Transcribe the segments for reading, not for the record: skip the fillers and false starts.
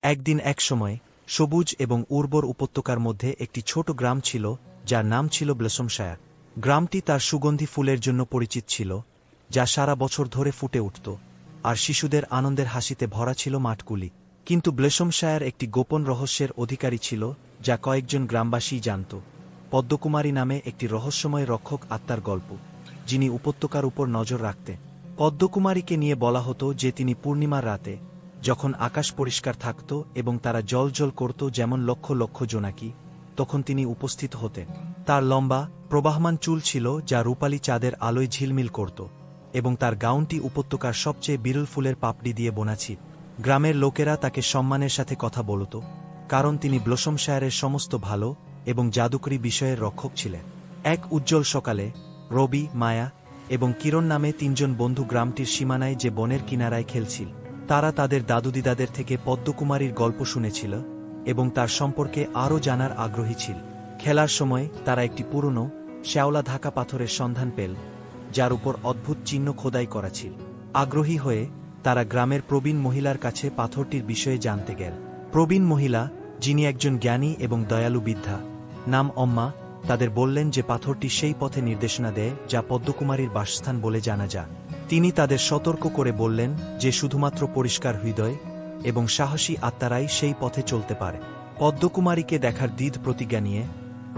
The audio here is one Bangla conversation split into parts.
একদিন এক সময় সবুজ এবং উর্বর উপত্যকার মধ্যে একটি ছোট গ্রাম ছিল, যার নাম ছিল ব্লেসমশায়ার। গ্রামটি তার সুগন্ধি ফুলের জন্য পরিচিত ছিল, যা সারা বছর ধরে ফুটে উঠত, আর শিশুদের আনন্দের হাসিতে ভরা ছিল মাঠগুলি। কিন্তু ব্লেসমশায়ার একটি গোপন রহস্যের অধিকারী ছিল, যা কয়েকজন গ্রামবাসী জানত। পদ্মকুমারী নামে একটি রহস্যময় রক্ষক আত্মার গল্প, যিনি উপত্যকার উপর নজর রাখতেন। পদ্মকুমারীকে নিয়ে বলা হতো যে তিনি পূর্ণিমার রাতে, যখন আকাশ পরিষ্কার থাকত এবং তারা জ্বলজ্বল করত যেমন লক্ষ লক্ষ জোনাকি, তখন তিনি উপস্থিত হতেন। তার লম্বা, প্রবাহমান চুল ছিল যা রূপালী চাঁদের আলোয় ঝিলমিল করত, এবং তার গাউনটি উপত্যকার সবচেয়ে বিরল ফুলের পাপড়ি দিয়ে বোনা ছিল। গ্রামের লোকেরা তাকে সম্মানের সাথে কথা বলত, কারণ তিনি ব্লেসমশায়ারের সমস্ত ভালো এবং জাদুকরী বিষয়ের রক্ষক ছিলেন। এক উজ্জ্বল সকালে রবি, মায়া এবং কিরণ নামে তিনজন বন্ধু গ্রামটির সীমানায় যে বনের কিনারায় খেলছিল। তারা তাদের দাদুদিদাদের থেকে পদ্মকুমারীর গল্প শুনেছিল এবং তার সম্পর্কে আরও জানার আগ্রহী ছিল। খেলার সময় তারা একটি পুরনো, শ্যাওলা ঢাকা পাথরের সন্ধান পেল, যার উপর অদ্ভুত চিহ্ন খোদাই করা ছিল। আগ্রহী হয়ে তারা গ্রামের প্রবীণ মহিলার কাছে পাথরটির বিষয়ে জানতে গেল। প্রবীণ মহিলা, যিনি একজন জ্ঞানী এবং দয়ালু বৃদ্ধা, নাম অম্মা, তাদের বললেন যে পাথরটি সেই পথে নির্দেশনা দেয় যা পদ্মকুমারীর বাসস্থান বলে জানা যায়। তিনি তাদের সতর্ক করে বললেন যে শুধুমাত্র পরিষ্কার হৃদয় এবং সাহসী আত্মারাই সেই পথে চলতে পারে। পদ্মকুমারীকে দেখার দৃঢ় প্রতিজ্ঞা নিয়ে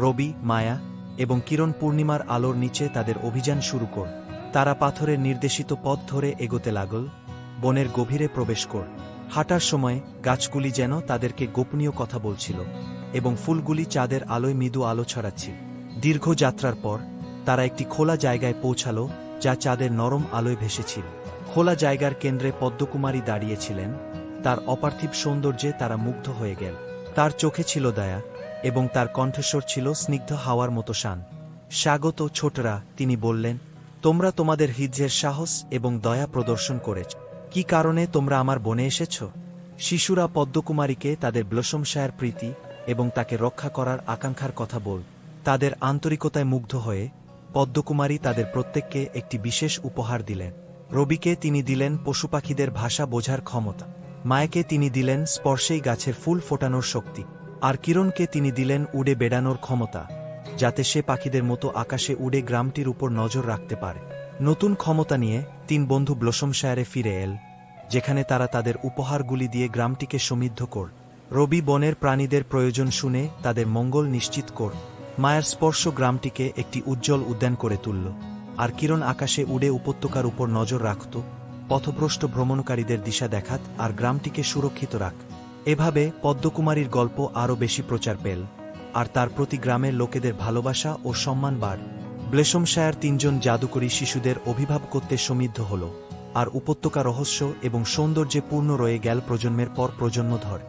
রবি, মায়া এবং কিরণ পূর্ণিমার আলোর নিচে তাদের অভিযান শুরু করল। তারা পাথরের নির্দেশিত পথ ধরে এগোতে লাগল, বনের গভীরে প্রবেশ কর। হাঁটার সময় গাছগুলি যেন তাদেরকে গোপনীয় কথা বলছিল, এবং ফুলগুলি চাঁদের আলোয় মৃদু আলো ছড়াচ্ছিল। দীর্ঘ যাত্রার পর তারা একটি খোলা জায়গায় পৌঁছাল, যা চাঁদের নরম আলোয় ভেসেছিল। খোলা জায়গার কেন্দ্রে পদ্মকুমারী দাঁড়িয়েছিলেন, তার অপার্থিব সৌন্দর্যে তারা মুগ্ধ হয়ে গেল। তার চোখে ছিল দয়া, এবং তার কণ্ঠস্বর ছিল স্নিগ্ধ হাওয়ার মতো শান্ত। স্বাগত ছোটরা, তিনি বললেন। তোমরা তোমাদের হৃদয়ের সাহস এবং দয়া প্রদর্শন করেছ। কি কারণে তোমরা আমার বনে এসেছ? শিশুরা পদ্মকুমারীকে তাদের ব্লেসমশায়ার প্রীতি এবং তাকে রক্ষা করার আকাঙ্ক্ষার কথা বল। তাদের আন্তরিকতায় মুগ্ধ হয়ে পদ্মকুমারী তাদের প্রত্যেককে একটি বিশেষ উপহার দিলেন। রবিকে তিনি দিলেন পশুপাখিদের ভাষা বোঝার ক্ষমতা, মায়াকে তিনি দিলেন স্পর্শেই গাছের ফুল ফোটানোর শক্তি, আর কিরণকে তিনি দিলেন উড়ে বেড়ানোর ক্ষমতা, যাতে সে পাখিদের মতো আকাশে উড়ে গ্রামটির উপর নজর রাখতে পারে। নতুন ক্ষমতা নিয়ে তিন বন্ধু ব্লেসমশায়ারে ফিরে এল, যেখানে তারা তাদের উপহারগুলি দিয়ে গ্রামটিকে সমৃদ্ধ কর। রবি বনের প্রাণীদের প্রয়োজন শুনে তাদের মঙ্গল নিশ্চিত কর। মায়ার স্পর্শ গ্রামটিকে একটি উজ্জ্বল উদ্যান করে তুলল, আর কিরণ আকাশে উড়ে উপত্যকার উপর নজর রাখত, পথভ্রষ্ট ভ্রমণকারীদের দিশা দেখাত আর গ্রামটিকে সুরক্ষিত রাখ। এভাবে পদ্মকুমারীর গল্প আরও বেশি প্রচার পেল, আর তার প্রতি গ্রামের লোকেদের ভালোবাসা ও সম্মান বাড়। ব্লেসমশায়ার তিনজন জাদুকরী শিশুদের অভিভাবকত্বে সমৃদ্ধ হল, আর উপত্যকা রহস্য এবং সৌন্দর্যে পূর্ণ রয়ে গেল প্রজন্মের পর প্রজন্ম ধরে।